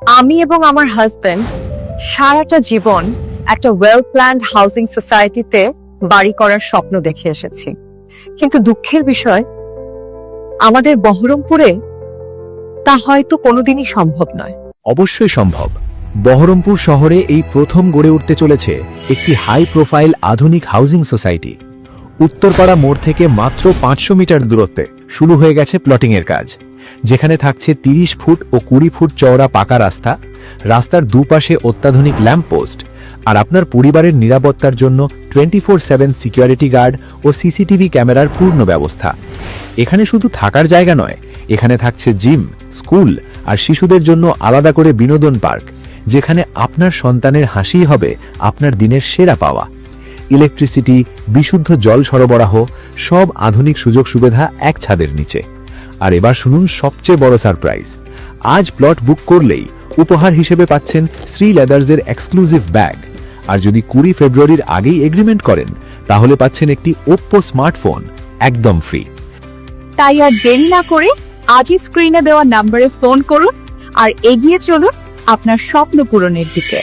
আমি এবং আমার হাজবেন্ড সারাটা জীবন একটা ওয়েল প্ল্যান্ড হাউজিং সোসাইটিতে বাড়ি করার স্বপ্ন দেখে এসেছি, কিন্তু দুঃখের বিষয় আমাদের বহরমপুরে তা হয়তো কোনোদিনই সম্ভব নয়। অবশ্যই সম্ভব। বহরমপুর শহরে এই প্রথম গড়ে উঠতে চলেছে একটি হাই প্রোফাইল আধুনিক হাউজিং সোসাইটি। উত্তরপাড়া মোড় থেকে মাত্র 500 মিটার দূরত্বে শুরু হয়ে গেছে প্লটিংয়ের কাজ, যেখানে থাকছে 30 ফুট ও 20 ফুট চওড়া পাকা রাস্তা, রাস্তার দুপাশে অত্যাধুনিক ল্যাম্পপোস্ট, আর আপনার পরিবারের নিরাপত্তার জন্য 24/7 সিকিউরিটি গার্ড ও সিসিটিভি ক্যামেরার পূর্ণ ব্যবস্থা। এখানে শুধু থাকার জায়গা নয়, এখানে থাকছে জিম, স্কুল আর শিশুদের জন্য আলাদা করে বিনোদন পার্ক, যেখানে আপনার সন্তানের হাসিই হবে আপনার দিনের সেরা পাওয়া। ইলেকট্রিসিটি, বিশুদ্ধ জল সরবরাহ, সব আধুনিক সুযোগ সুবিধা এক ছাদের নিচে। আর এবার শুনুন সবচেয়ে বড় সারপ্রাইজ। আজ প্লট বুক করলেই উপহার হিসেবে পাচ্ছেন শ্রী লেদার্সের এক্সক্লুসিভ ব্যাগ, আর যদি 20 ফেব্রুয়ারির আগেই এগ্রিমেন্ট করেন তাহলে পাচ্ছেন একটি ওপ্পো স্মার্টফোন একদম ফ্রি। তাই আর দেরি না করে আজই স্ক্রিনে দেওয়া নম্বরে ফোন করুন আর এগিয়ে চলুন আপনার স্বপ্ন পূরণের দিকে।